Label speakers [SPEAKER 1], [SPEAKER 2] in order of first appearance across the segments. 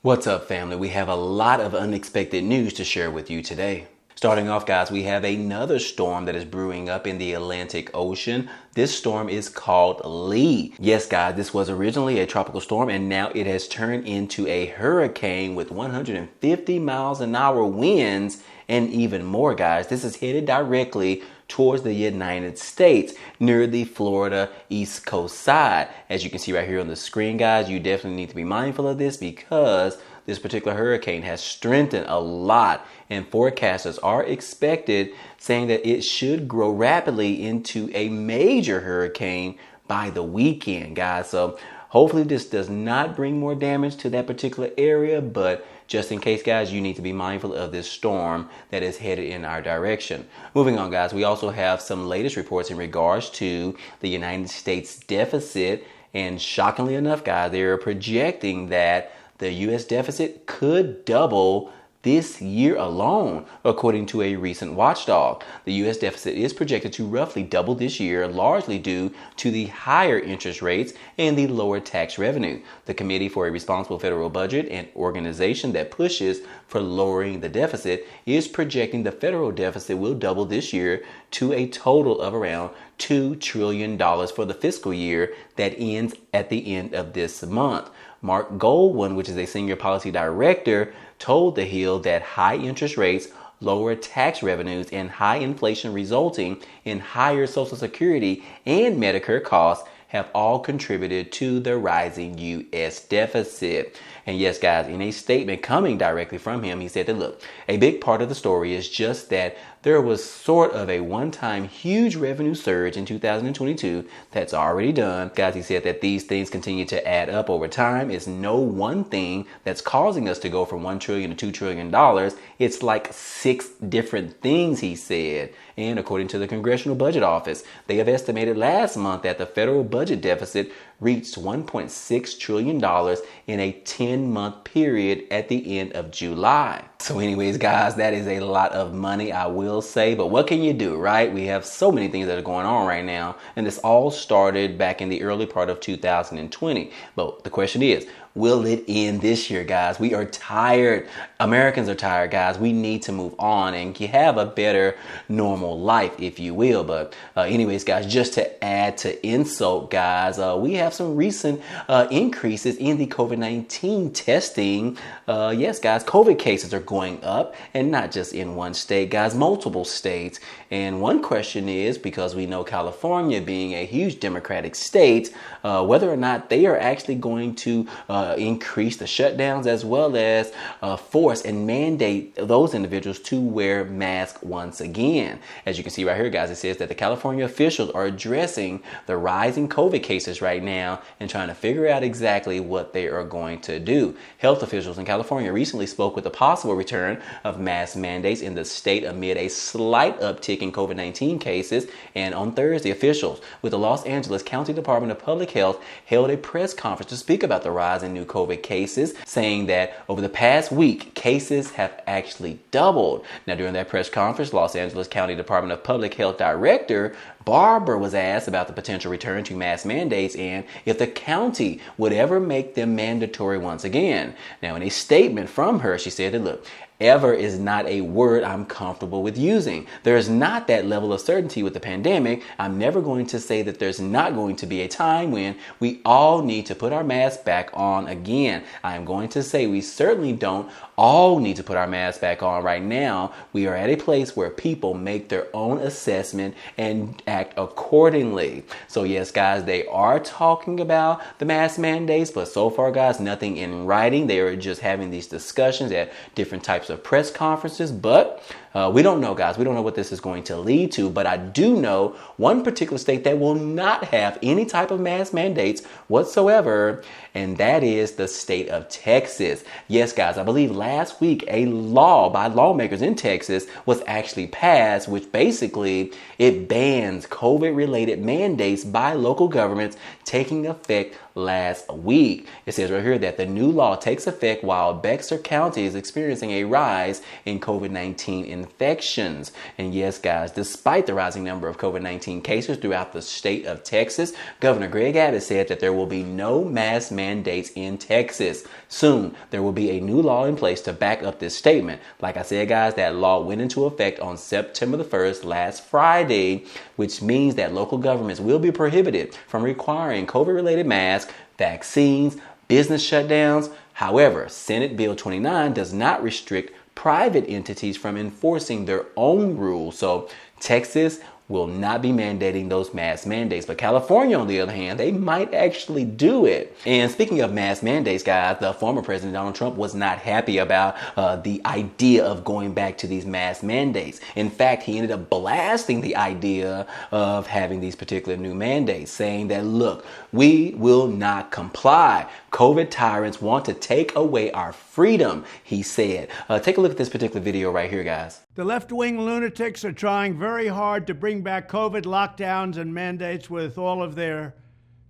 [SPEAKER 1] What's up, family? We have a lot of unexpected news to share with you today. Starting off, guys, we have another storm that is brewing up in the Atlantic Ocean. This storm is called Lee. Yes, guys, this was originally a tropical storm and now it has turned into a hurricane with 150 miles an hour winds and even more, guys. This is headed directly towards the United States near the Florida East Coast side. As you can see right here on the screen, guys, you definitely need to be mindful of this because this particular hurricane has strengthened a lot, and forecasters are expected saying that it should grow rapidly into a major hurricane by the weekend, guys. So hopefully this does not bring more damage to that particular area, but just in case, guys, you need to be mindful of this storm that is headed in our direction. Moving on, guys, we also have some latest reports in regards to the United States deficit. And shockingly enough, guys, they are projecting that the U.S. deficit could double this year alone, according to a recent watchdog. The U.S. deficit is projected to roughly double this year, largely due to the higher interest rates and the lower tax revenue. The Committee for a Responsible Federal Budget, an organization that pushes for lowering the deficit, is projecting the federal deficit will double this year to a total of around $2 trillion for the fiscal year that ends at the end of this month. Mark Goldwyn, which is a senior policy director, told The Hill that high interest rates, lower tax revenues, and high inflation resulting in higher Social Security and Medicare costs have all contributed to the rising U.S. deficit. And yes, guys, in a statement coming directly from him, he said that, look, a big part of the story is just that there was sort of a one-time huge revenue surge in 2022 that's already done. Guys, he said that these things continue to add up over time. It's no one thing that's causing us to go from $1 trillion to $2 trillion. It's like 6 different things, he said. And according to the Congressional Budget Office, they have estimated last month that the federal budget deficit reached $1.6 trillion in a 10-month period at the end of July. So anyways, guys, that is a lot of money, I will say. But what can you do, right? We have so many things that are going on right now. And this all started back in the early part of 2020. But the question is, will it end this year, guys? We are tired. Americans are tired, guys. We need to move on and have a better normal life, if you will. But anyways, guys, just to add to insult, guys, we have some recent increases in the COVID-19 testing. Yes, guys, COVID cases are going up, and not just in one state, guys, multiple states. And one question is, because we know California being a huge Democratic state, whether or not they are actually going to increase the shutdowns as well as force and mandate those individuals to wear masks once again. As you can see right here, guys, it says that the California officials are addressing the rising COVID cases right now and trying to figure out exactly what they are going to do. Health officials in California recently spoke with the possible return of mask mandates in the state amid a slight uptick in COVID-19 cases. And on Thursday, officials with the Los Angeles County Department of Public Health held a press conference to speak about the rise in new COVID cases, saying that over the past week, cases have actually doubled. Now, during that press conference, Los Angeles County Department of Public Health Director Barber was asked about the potential return to mask mandates and if the county would ever make them mandatory once again. Now, in a statement from her, she said that, look, ever is not a word I'm comfortable with using. There is not that level of certainty with the pandemic. I'm never going to say that there's not going to be a time when we all need to put our masks back on again. I am going to say we certainly don't all need to put our masks back on right now. We are at a place where people make their own assessment and act accordingly. So yes, guys, they are talking about the mask mandates, but so far, guys, nothing in writing. They are just having these discussions at different types of press conferences, but we don't know, guys. We don't know what this is going to lead to, but I do know one particular state that will not have any type of mask mandates whatsoever, and that is the state of Texas. Yes, guys, I believe last week a law by lawmakers in Texas was actually passed, which basically it bans COVID-related mandates by local governments taking effect last week. It says right here that the new law takes effect while Bexar County is experiencing a rise in COVID-19 infections. And yes, guys, despite the rising number of COVID-19 cases throughout the state of Texas, Governor Greg Abbott said that there will be no mask mandates in Texas. Soon, there will be a new law in place to back up this statement. Like I said, guys, that law went into effect on September the 1st, last Friday, which means that local governments will be prohibited from requiring COVID-related masks, vaccines, business shutdowns. However, Senate Bill 29 does not restrict private entities from enforcing their own rules. So Texas will not be mandating those mask mandates. But California, on the other hand, they might actually do it. And speaking of mask mandates, guys, the former President Donald Trump was not happy about the idea of going back to these mask mandates. In fact, he ended up blasting the idea of having these particular new mandates, saying that, look, we will not comply. COVID tyrants want to take away our freedom, he said. Take a look at this particular video right here, guys.
[SPEAKER 2] The left-wing lunatics are trying very hard to bring back COVID lockdowns and mandates with all of their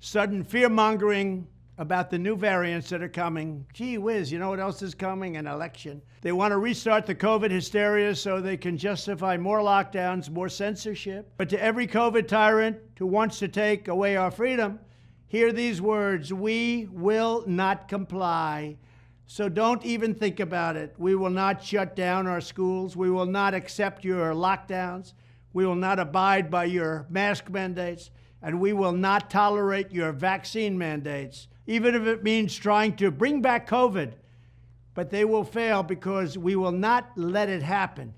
[SPEAKER 2] sudden fear-mongering about the new variants that are coming. Gee whiz, you know what else is coming? An election. They want to restart the COVID hysteria so they can justify more lockdowns, more censorship. But to every COVID tyrant who wants to take away our freedom, hear these words: we will not comply. So don't even think about it. We will not shut down our schools. We will not accept your lockdowns. We will not abide by your mask mandates. And we will not tolerate your vaccine mandates, even if it means trying to bring back COVID. But they will fail because we will not let it happen.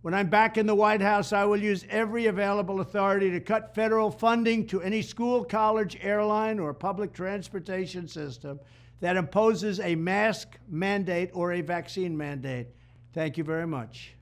[SPEAKER 2] When I'm back in the White House, I will use every available authority to cut federal funding to any school, college, airline, or public transportation system that imposes a mask mandate or a vaccine mandate. Thank you very much.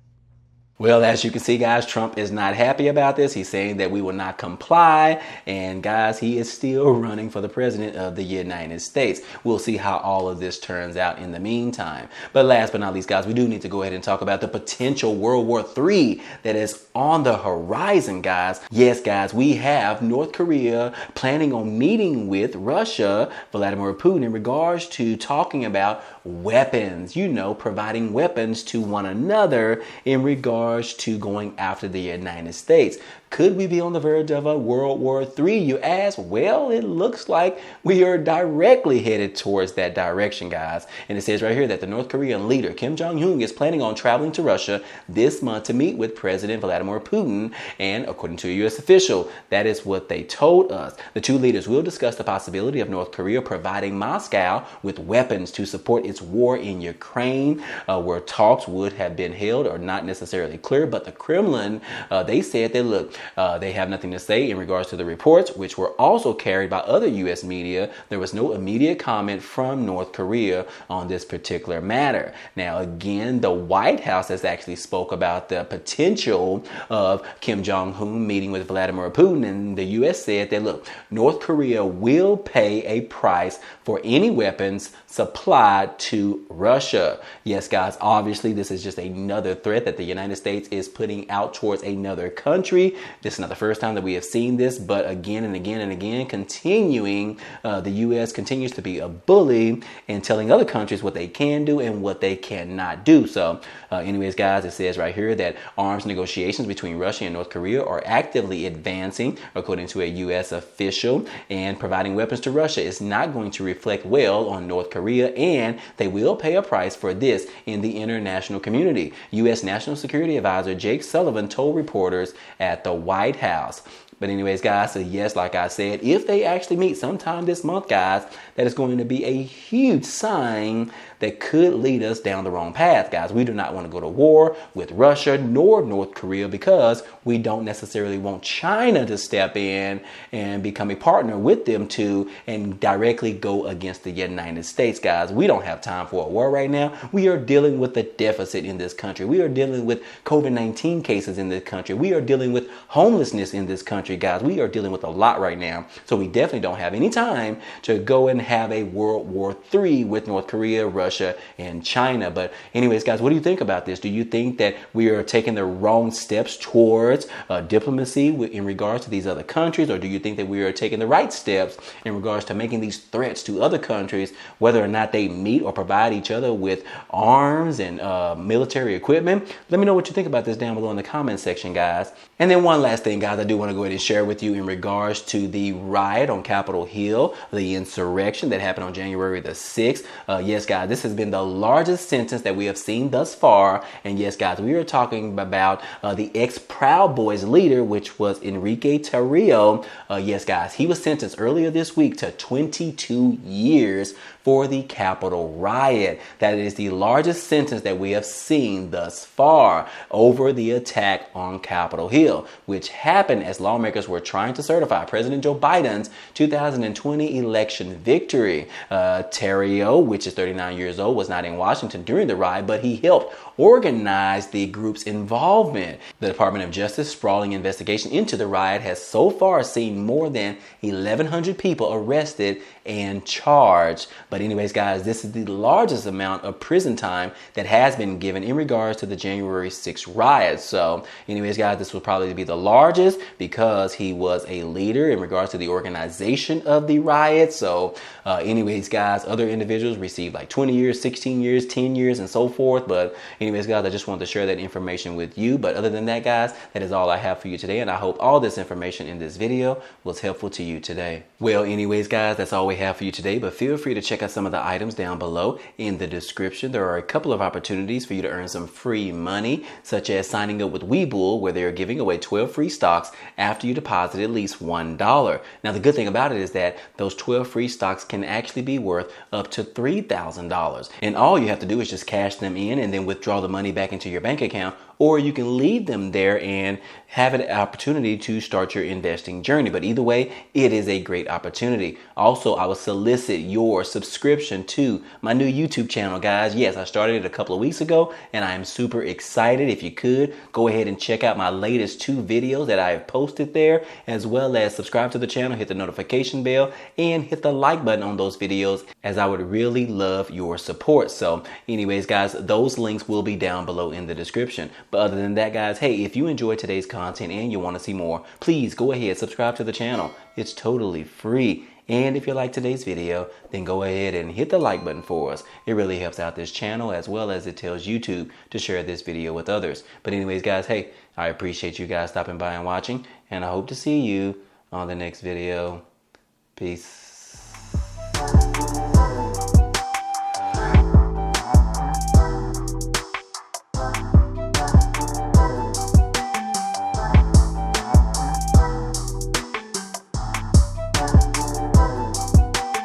[SPEAKER 1] Well, as you can see, guys, Trump is not happy about this. He's saying that we will not comply. And guys, he is still running for the president of the United States. We'll see how all of this turns out in the meantime. But last but not least, guys, we do need to go ahead and talk about the potential World War III that is on the horizon, guys. Yes, guys, we have North Korea planning on meeting with Russia, Vladimir Putin, in regards to talking about weapons, providing weapons to one another in regards to going after the United States. Could we be on the verge of a World War III, you ask? Well, it looks like we are directly headed towards that direction, guys. And it says right here that the North Korean leader, Kim Jong-un, is planning on traveling to Russia this month to meet with President Vladimir Putin. And according to a U.S. official, that is what they told us. The two leaders will discuss the possibility of North Korea providing Moscow with weapons to support its war in Ukraine, where talks would have been held are not necessarily clear. But the Kremlin, they said that, look, they have nothing to say in regards to the reports, which were also carried by other U.S. media. There was no immediate comment from North Korea on this particular matter. Now, again, the White House has actually spoke about the potential of Kim Jong-un meeting with Vladimir Putin, and the U.S. said that, look, North Korea will pay a price for any weapons supplied to Russia. Yes, guys, obviously this is just another threat that the United States is putting out towards another country. This is not the first time that we have seen this, but again and again and again, continuing, the U.S. continues to be a bully and telling other countries what they can do and what they cannot do. So anyways, guys, it says right here that arms negotiations between Russia and North Korea are actively advancing, according to a U.S. official, and providing weapons to Russia is not going to reflect well on North Korea, and they will pay a price for this in the international community. U.S. National Security Advisor Jake Sullivan told reporters at the White House. But anyways, guys, so yes, like I said, if they actually meet sometime this month, guys, that is going to be a huge sign that could lead us down the wrong path, guys. We do not want to go to war with Russia nor North Korea because we don't necessarily want China to step in and become a partner with them too and directly go against the United States, guys. We don't have time for a war right now. We are dealing with the deficit in this country. We are dealing with COVID-19 cases in this country. We are dealing with homelessness in this country, guys. We are dealing with a lot right now. So we definitely don't have any time to go and have a World War III with North Korea, Russia, Russia and China. But anyways, guys, what do you think about this? Do you think that we are taking the wrong steps towards diplomacy in regards to these other countries? Or do you think that we are taking the right steps in regards to making these threats to other countries, whether or not they meet or provide each other with arms and military equipment? Let me know what you think about this down below in the comment section, guys. And then one last thing, guys, I do want to go ahead and share with you in regards to the riot on Capitol Hill, the insurrection that happened on January the 6th. Yes, guys, this has been the largest sentence that we have seen thus far. And yes, guys, we are talking about the ex-Proud Boys leader, which was Enrique Tarrio. Yes, guys, he was sentenced earlier this week to 22 years for the Capitol riot. That is the largest sentence that we have seen thus far over the attack on Capitol Hill, which happened as lawmakers were trying to certify President Joe Biden's 2020 election victory. Tarrio, which is 39 years old, was not in Washington during the riot, but he helped organize the group's involvement. The Department of Justice sprawling investigation into the riot has so far seen more than 1,100 people arrested and charged. But anyways, guys, this is the largest amount of prison time that has been given in regards to the January 6th riot. So anyways, guys, this will probably be the largest because he was a leader in regards to the organization of the riot. So anyways, guys, other individuals received like 20 years, 16 years, 10 years, and so forth. But anyways, guys, I just wanted to share that information with you. But other than that, guys, that is all I have for you today. And I hope all this information in this video was helpful to you today. Well, anyways, guys, that's all we have for you today. But feel free to check out some of the items down below in the description. There are a couple of opportunities for you to earn some free money, such as signing up with Webull, where they're giving away 12 free stocks after you deposit at least $1. Now, the good thing about it is that those 12 free stocks can actually be worth up to $3,000. And all you have to do is just cash them in and then withdraw the money back into your bank account, or you can leave them there and have an opportunity to start your investing journey. But either way, it is a great opportunity. Also, I will solicit your subscription to my new YouTube channel, guys. Yes, I started it a couple of weeks ago and I am super excited. If you could, go ahead and check out my latest 2 videos that I have posted there, as well as subscribe to the channel, hit the notification bell, and hit the like button on those videos, as I would really love your support. So anyways, guys, those links will be down below in the description. But other than that, guys, hey, if you enjoyed today's content and you want to see more, please go ahead, subscribe to the channel. It's totally free. And if you like today's video, then go ahead and hit the like button for us. It really helps out this channel, as well as it tells YouTube to share this video with others. But anyways, guys, hey, I appreciate you guys stopping by and watching, and I hope to see you on the next video. Peace.